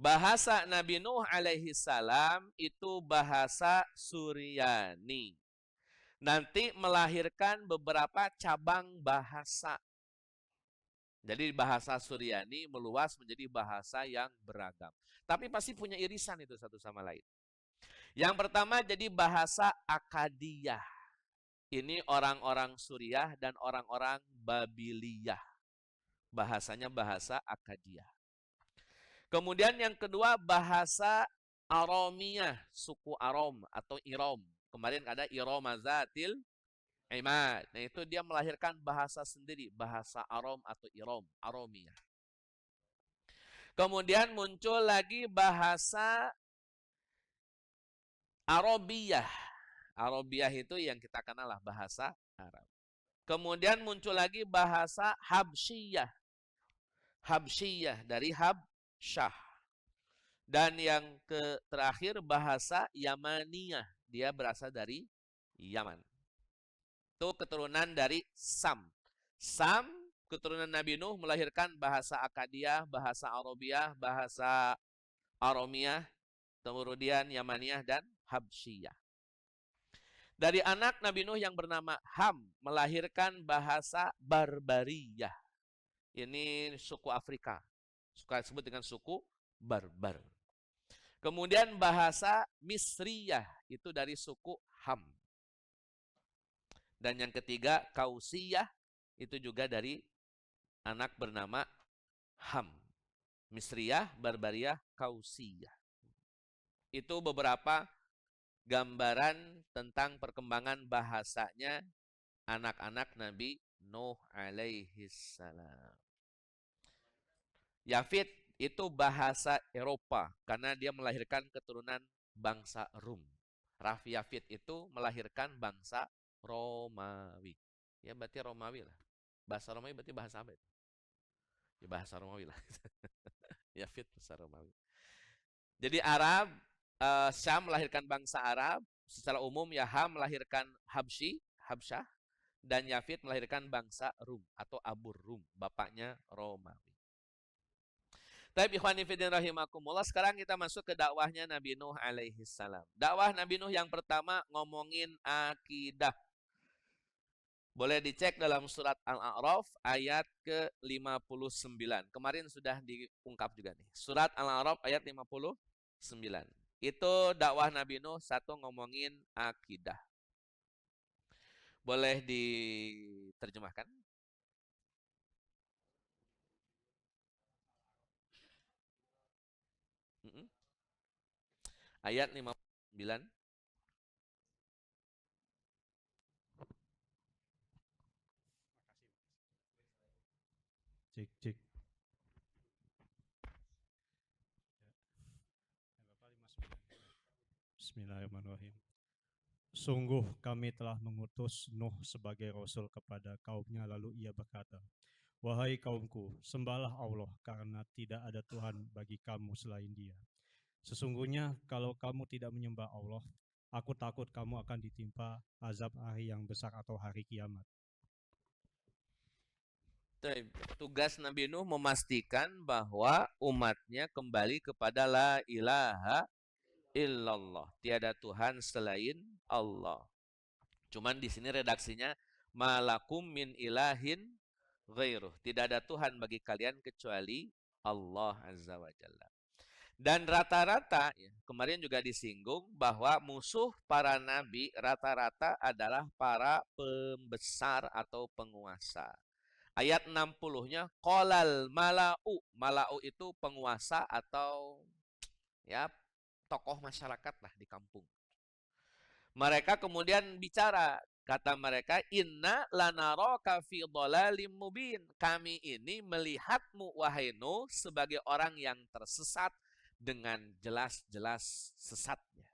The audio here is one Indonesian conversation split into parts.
Bahasa Nabi Nuh alaihi salam itu bahasa Suryani. Nanti melahirkan beberapa cabang bahasa. Jadi bahasa Suryani meluas menjadi bahasa yang beragam. Tapi pasti punya irisan itu satu sama lain. Yang pertama jadi bahasa Akadiyah. Ini orang-orang Suriah dan orang-orang Babiliyah. Bahasanya bahasa Akadiyah. Kemudian yang kedua bahasa Aromiyah, suku Arom atau Irom. Kemarin ada Iromazatil Imad. Nah itu dia melahirkan bahasa sendiri, bahasa Arom atau Irom, Aromiyah. Kemudian muncul lagi bahasa Arabiyah. Arabiyah itu yang kita kenal lah bahasa Arab. Kemudian muncul lagi bahasa Habsyiyah. Habsyiyah dari Habsyah. Dan yang terakhir bahasa Yamaniyah. Dia berasal dari Yaman. Itu keturunan dari Sam. Sam, keturunan Nabi Nuh melahirkan bahasa Akadiyah, bahasa Arabiyah, bahasa Aromiyah, kemudian Yamaniyah dan Habsyiyah. Dari anak Nabi Nuh yang bernama Ham melahirkan bahasa Barbariyah. Ini suku Afrika. Suka disebut dengan suku Barbar. Kemudian bahasa Misriyah itu dari suku Ham. Dan yang ketiga Kausiyah itu juga dari anak bernama Ham. Misriyah, Barbariyah, Kausiyah. Itu beberapa gambaran tentang perkembangan bahasanya anak-anak Nabi Nuh alaihi salam. Yafid itu bahasa Eropa karena dia melahirkan keturunan bangsa Rum. Rafi Yafid itu melahirkan bangsa Romawi. Ya berarti Romawi lah. Bahasa Romawi berarti bahasa apa itu? Ya bahasa Romawi lah. Yafid bahasa Romawi. Jadi Arab, Syam melahirkan bangsa Arab. Secara umum Yaham melahirkan Habsyah. Dan Yafid melahirkan bangsa Rum atau Abur Rum. Bapaknya Romawi. Tapi ikhwan fillah rahimakumullah, sekarang kita masuk ke dakwahnya Nabi Nuh alaihi salam. Dakwah Nabi Nuh yang pertama ngomongin akidah. Boleh dicek dalam surat Al-A'raf ayat ke-59. Kemarin sudah diungkap juga nih. Surat Al-A'raf ayat 59. Itu dakwah Nabi Nuh satu ngomongin akidah. Boleh diterjemahkan? Ayat 59. Cek, cek. Bismillahirrahmanirrahim. Sungguh kami telah mengutus Nuh sebagai rasul kepada kaumnya, lalu ia berkata, wahai kaumku, sembahlah Allah karena tidak ada Tuhan bagi kamu selain Dia. Sesungguhnya kalau kamu tidak menyembah Allah, aku takut kamu akan ditimpa azab hari yang besar atau hari kiamat. Tugas Nabi Nuh memastikan bahwa umatnya kembali kepada la ilaha illallah. Tiada Tuhan selain Allah. Cuman di sini redaksinya malakum min ilahin ghairuh. Tidak ada Tuhan bagi kalian kecuali Allah Azza wa Jalla. Dan rata-rata, ya, kemarin juga disinggung bahwa musuh para nabi rata-rata adalah para pembesar atau penguasa. Ayat 60-nya qolal mala'u. Mala'u itu penguasa atau ya tokoh masyarakat lah di kampung. Mereka kemudian bicara, kata mereka, inna lanaraka fi dhalalim mubin. Kami ini melihatmu wahai Nuh sebagai orang yang tersesat dengan jelas-jelas sesatnya.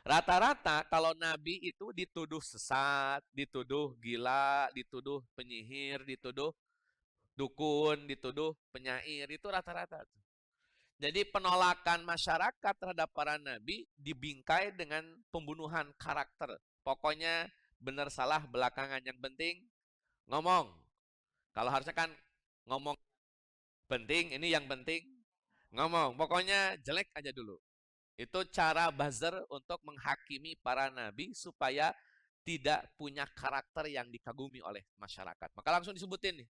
Rata-rata kalau nabi itu dituduh sesat, dituduh gila, dituduh penyihir, dituduh dukun, dituduh penyair, itu rata-rata. Jadi penolakan masyarakat terhadap para nabi dibingkai dengan pembunuhan karakter. Pokoknya benar salah belakangan, yang penting ngomong. Kalau harusnya kan ngomong penting, ini yang penting Ngomong, pokoknya jelek aja dulu. Itu cara buzzer untuk menghakimi para nabi supaya tidak punya karakter yang dikagumi oleh masyarakat. Maka langsung disebutin nih.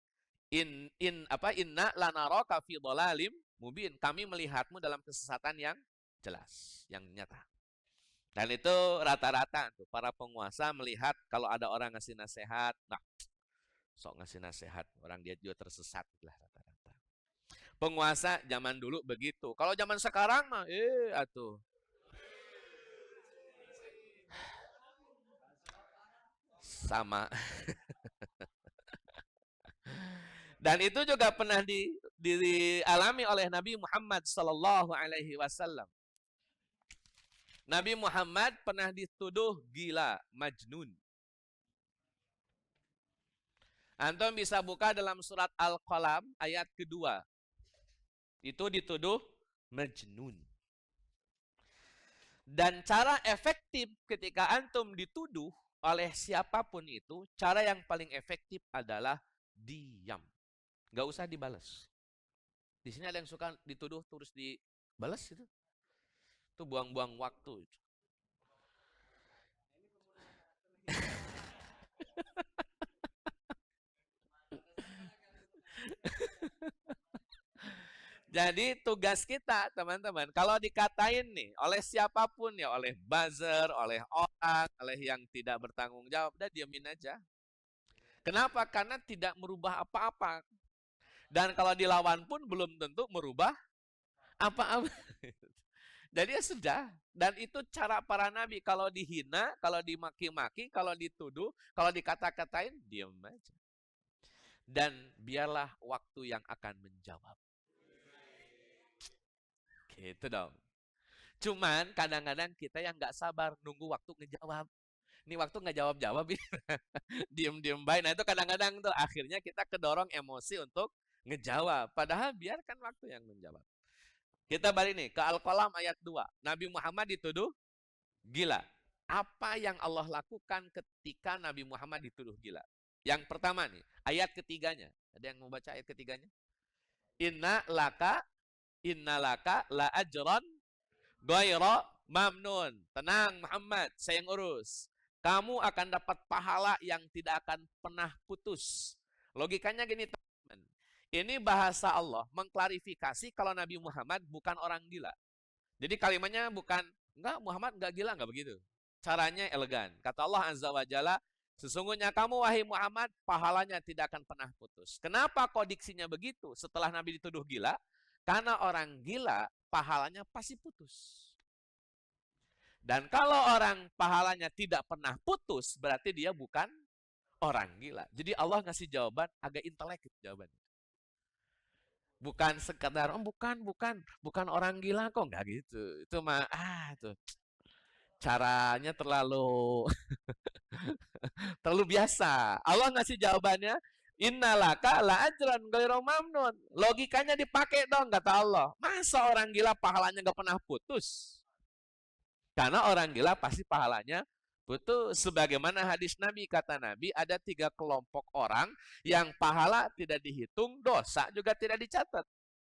Inna lanaraka fi dhalalim mubin. Kami melihatmu dalam kesesatan yang jelas, yang nyata. Dan itu rata-rata tuh para penguasa melihat kalau ada orang ngasih nasihat, nah, sok ngasih nasihat, orang dia juga tersesat lah rata-rata. Penguasa zaman dulu begitu. Kalau zaman sekarang mah atuh. Sama. Dan itu juga pernah dialami oleh Nabi Muhammad sallallahu alaihi wasallam. Nabi Muhammad pernah dituduh gila, majnun. Antum bisa buka dalam surat Al-Qalam ayat kedua. Itu dituduh majnun. Dan cara efektif ketika antum dituduh oleh siapapun itu, cara yang paling efektif adalah diam. Gak usah dibalas. Di sini ada yang suka dituduh terus dibalas itu. Itu buang-buang waktu. Jadi tugas kita teman-teman, kalau dikatain nih oleh siapapun ya, oleh buzzer, oleh orang, oleh yang tidak bertanggung jawab, udah diamin aja. Kenapa? Karena tidak merubah apa-apa. Dan kalau dilawan pun belum tentu merubah apa-apa. Jadi ya sudah. Dan itu cara para nabi. Kalau dihina, kalau dimaki-maki, kalau dituduh, kalau dikata-katain, diam aja. Dan biarlah waktu yang akan menjawab. Gitu dong. Cuman kadang-kadang kita yang nggak sabar nunggu waktu ngejawab. Ini waktu nggak jawab-jawab, diem-diem baik. Nah itu kadang-kadang tuh akhirnya kita kedorong emosi untuk ngejawab. Padahal biarkan waktu yang menjawab. Kita balik nih ke Al-Qalam ayat 2. Nabi Muhammad dituduh gila. Apa yang Allah lakukan ketika Nabi Muhammad dituduh gila? Yang pertama nih, ayat ketiganya. Ada yang mau baca ayat ketiganya? Inna laka la ajran ghaira mamnun. Tenang Muhammad, saya yang urus. Kamu akan dapat pahala yang tidak akan pernah putus. Logikanya gini teman-teman. Ini bahasa Allah mengklarifikasi kalau Nabi Muhammad bukan orang gila. Jadi kalimatnya bukan, enggak Muhammad enggak gila, enggak begitu. Caranya elegan. Kata Allah Azza wa Jalla, sesungguhnya kamu wahai Muhammad, pahalanya tidak akan pernah putus. Kenapa kok diksinya begitu setelah Nabi dituduh gila? Karena orang gila pahalanya pasti putus. Dan kalau orang pahalanya tidak pernah putus, berarti dia bukan orang gila. Jadi Allah ngasih jawaban agak intelek jawabannya. Bukan sekedar, oh bukan orang gila kok, enggak gitu. Itu mah tuh. Caranya terlalu terlalu biasa. Allah ngasih jawabannya, innalaka la ajran ghairu mamnun. Logikanya dipakai dong kata Allah. Masa orang gila pahalanya enggak pernah putus? Karena orang gila pasti pahalanya putus. Sebagaimana hadis Nabi, kata Nabi, ada 3 kelompok orang yang pahala tidak dihitung, dosa juga tidak dicatat.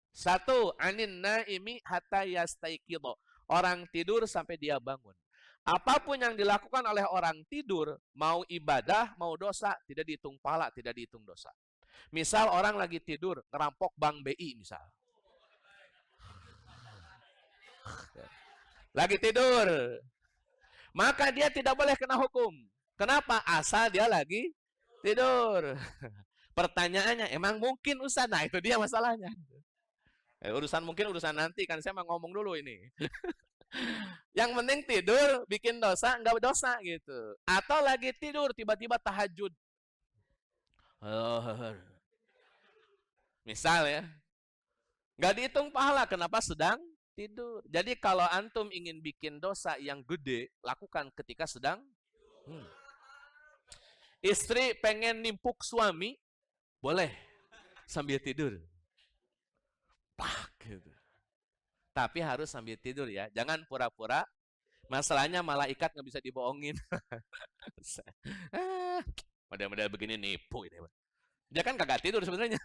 1, anin naimi hatta yastaiqidho. Orang tidur sampai dia bangun. Apapun yang dilakukan oleh orang tidur, mau ibadah, mau dosa, tidak dihitung pahala, tidak dihitung dosa. Misal orang lagi tidur, ngerampok Bank BI misal. Lagi tidur. Maka dia tidak boleh kena hukum. Kenapa? Asal dia lagi tidur. Pertanyaannya, emang mungkin Ustaz? Nah itu dia masalahnya. Urusan mungkin urusan nanti, kan saya mau ngomong dulu ini. Yang penting tidur, bikin dosa, enggak dosa gitu. Atau lagi tidur, tiba-tiba tahajud. Misal ya. Enggak dihitung pahala, kenapa sedang tidur. Jadi kalau antum ingin bikin dosa yang gede, lakukan ketika sedang Istri pengen nimpuk suami, boleh sambil tidur. Pak gitu. Tapi harus sambil tidur ya. Jangan pura-pura. Masalahnya malaikat nggak bisa dibohongin. Model-model begini nipu ini. Dia kan kagak tidur sebenarnya.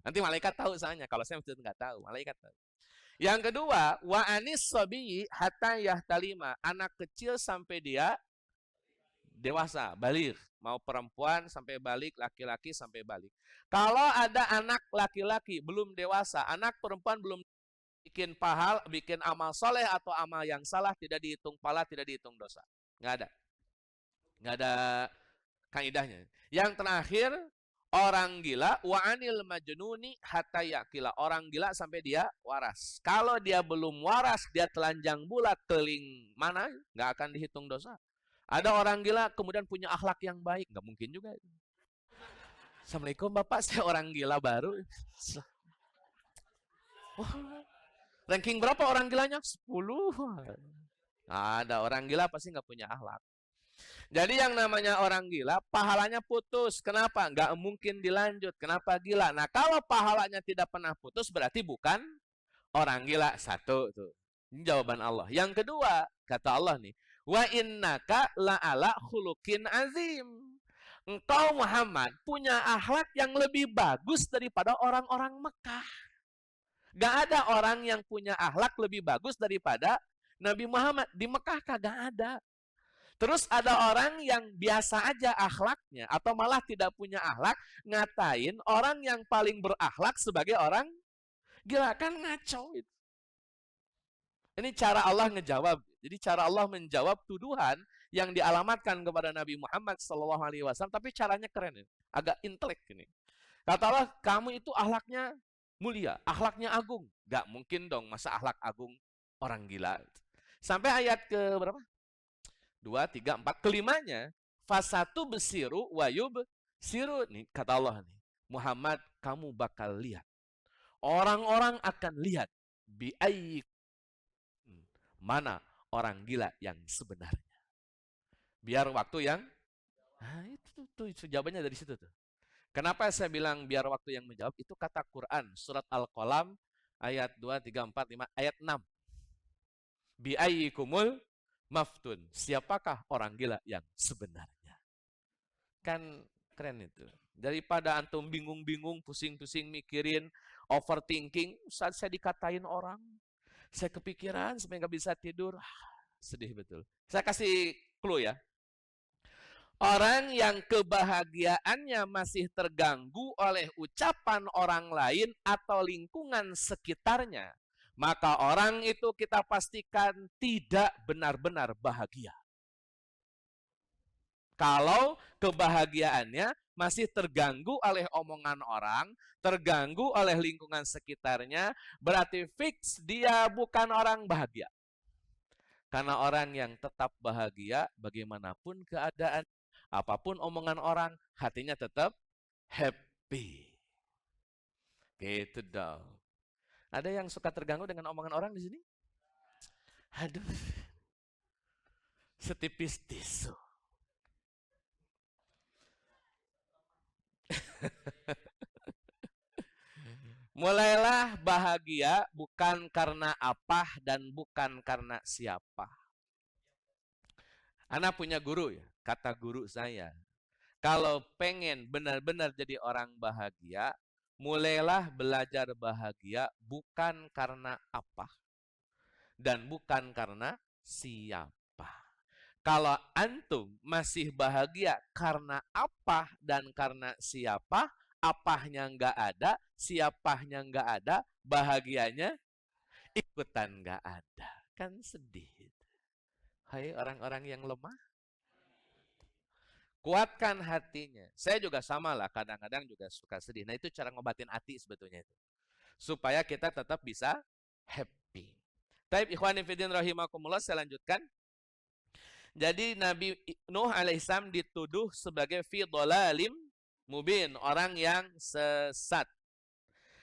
Nanti malaikat tahu soalnya. Kalau saya nggak tahu, malaikat tahu. Yang kedua, wa anis sabiyyi hatta yahtalima. Anak kecil sampai dia dewasa, balik. Mau perempuan sampai balik, laki-laki sampai balik. Kalau ada anak laki-laki belum dewasa, anak perempuan belum bikin amal soleh atau amal yang salah, tidak dihitung pahala, tidak dihitung dosa. Nggak ada. Nggak ada kaidahnya. Yang terakhir, orang gila wa anil majnuni hatta yakila. Orang gila sampai dia waras. Kalau dia belum waras, dia telanjang bulat teling mana, nggak akan dihitung dosa. Ada orang gila kemudian punya akhlak yang baik, nggak mungkin juga itu. Assalamualaikum Bapak, saya orang gila baru. Wah, ranking berapa orang gilanya? 10. Ada orang gila pasti nggak punya akhlak. Jadi yang namanya orang gila, pahalanya putus. Kenapa? Nggak mungkin dilanjut. Kenapa gila? Nah, kalau pahalanya tidak pernah putus, berarti bukan orang gila. Satu tuh. Ini jawaban Allah. Yang kedua, kata Allah nih, wa innaka la'ala khuluqin azim. Engkau Muhammad punya akhlak yang lebih bagus daripada orang-orang Mekah. Gak ada orang yang punya akhlak lebih bagus daripada Nabi Muhammad. Di Mekah kagak ada. Terus ada orang yang biasa aja akhlaknya atau malah tidak punya akhlak, ngatain orang yang paling berakhlak sebagai orang gila, kan ngaco itu. Ini cara Allah ngejawab. Jadi cara Allah menjawab tuduhan yang dialamatkan kepada Nabi Muhammad SAW, tapi caranya keren ini. Agak intelek ini. Kata Allah, kamu itu akhlaknya mulia, akhlaknya agung. Gak mungkin dong masa akhlak agung orang gila. Sampai ayat ke berapa? 2, 3, 4. Kelimanya, fasatu besiru wayub siru. Nih, kata Allah nih, Muhammad, kamu bakal lihat. Orang-orang akan lihat bi'ayyik, mana orang gila yang sebenarnya. Biar waktu yang, nah itu jawabannya dari situ tuh. Kenapa saya bilang biar waktu yang menjawab? Itu kata Quran, surat Al-Qalam, ayat 2, 3, 4, 5, ayat 6. Bi'ayyikumul maftun. Siapakah orang gila yang sebenarnya? Kan keren itu. Daripada antum bingung-bingung, pusing-pusing mikirin, overthinking, saat saya dikatain orang, saya kepikiran sampai nggak bisa tidur, sedih betul. Saya kasih clue ya. Orang yang kebahagiaannya masih terganggu oleh ucapan orang lain atau lingkungan sekitarnya, maka orang itu kita pastikan tidak benar-benar bahagia. Kalau kebahagiaannya masih terganggu oleh omongan orang, terganggu oleh lingkungan sekitarnya, berarti fix dia bukan orang bahagia. Karena orang yang tetap bahagia, bagaimanapun keadaan, apapun omongan orang, hatinya tetap happy. Gitu dong. Ada yang suka terganggu dengan omongan orang di sini? Aduh, setipis tisu. Mulailah bahagia bukan karena apa dan bukan karena siapa. Anak punya guru ya, kata guru saya. Kalau pengen benar-benar jadi orang bahagia, mulailah belajar bahagia bukan karena apa dan bukan karena siapa. Kalau antum masih bahagia karena apa dan karena siapa, apanya nggak ada, siapanya nggak ada, bahagianya ikutan nggak ada. Kan sedih. Hai orang-orang yang lemah. Kuatkan hatinya. Saya juga sama lah, kadang-kadang juga suka sedih. Nah itu cara ngobatin hati sebetulnya itu. Supaya kita tetap bisa happy. Taib ikhwan fillah rahimakumullah, saya lanjutkan. Jadi Nabi Nuh alaihissalam dituduh sebagai fi dhalalim mubin, orang yang sesat.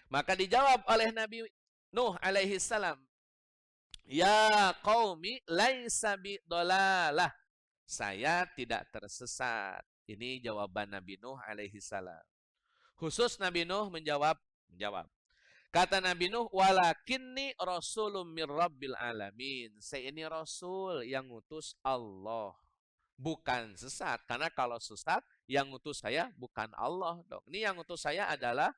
Maka dijawab oleh Nabi Nuh alaihissalam, ya qaumi laisa bi dhalalah. Saya tidak tersesat. Ini jawaban Nabi Nuh alaihissalam. Khusus Nabi Nuh menjawab. Kata Nabi Nuh, walakinni rasulun mir rabbil alamin. Saya ini rasul yang ngutus Allah. Bukan sesat. Karena kalau sesat, yang ngutus saya bukan Allah dong. Ini yang ngutus saya adalah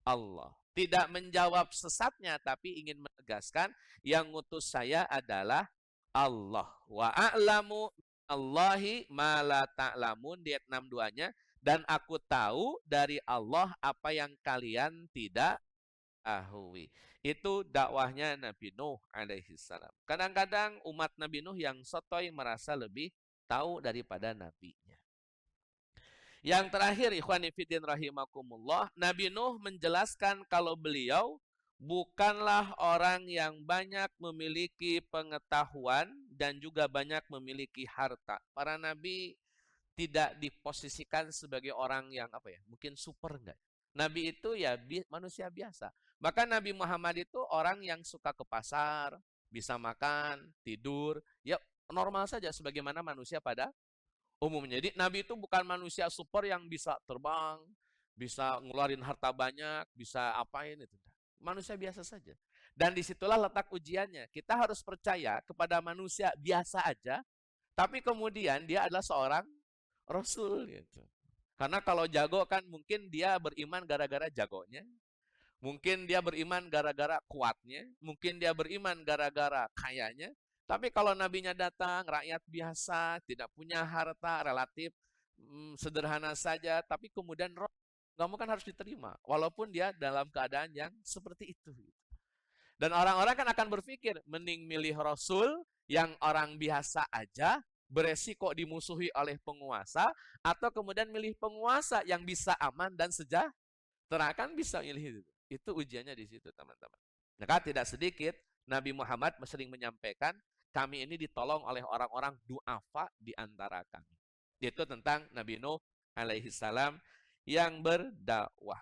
Allah. Tidak menjawab sesatnya, tapi ingin menegaskan yang ngutus saya adalah Allah. Wa a'lamu Allahi ma la ta'lamun di ayat 62-nya. Dan aku tahu dari Allah apa yang kalian tidak tahu. Itu dakwahnya Nabi Nuh alaihi salam. Kadang-kadang umat Nabi Nuh yang sotoy merasa lebih tahu daripada nabinya. Yang terakhir, ikhwan fillah rahimakumullah, Nabi Nuh menjelaskan kalau beliau bukanlah orang yang banyak memiliki pengetahuan dan juga banyak memiliki harta. Para nabi tidak diposisikan sebagai orang yang mungkin super enggak. Nabi itu ya manusia biasa. Bahkan Nabi Muhammad itu orang yang suka ke pasar, bisa makan, tidur, ya normal saja sebagaimana manusia pada umumnya. Jadi Nabi itu bukan manusia super yang bisa terbang, bisa ngeluarin harta banyak, bisa apain itu. Manusia biasa saja. Dan disitulah letak ujiannya. Kita harus percaya kepada manusia biasa aja, tapi kemudian dia adalah seorang Rasul gitu. Karena kalau jago kan mungkin dia beriman gara-gara jagonya, mungkin dia beriman gara-gara kuatnya, mungkin dia beriman gara-gara kayanya. Tapi kalau nabinya datang, rakyat biasa, tidak punya harta, relatif sederhana saja, tapi kemudian roh, kamu kan harus diterima. Walaupun dia dalam keadaan yang seperti itu. Dan orang-orang kan akan berpikir, mending milih Rasul yang orang biasa aja, beresiko dimusuhi oleh penguasa, atau kemudian milih penguasa yang bisa aman dan sejahtera. Kan bisa milih itu. Itu ujiannya di situ, teman-teman. Maka tidak sedikit Nabi Muhammad sering menyampaikan, kami ini ditolong oleh orang-orang du'afa di antara kami. Itu tentang Nabi Nuh alaihi salam yang berdakwah.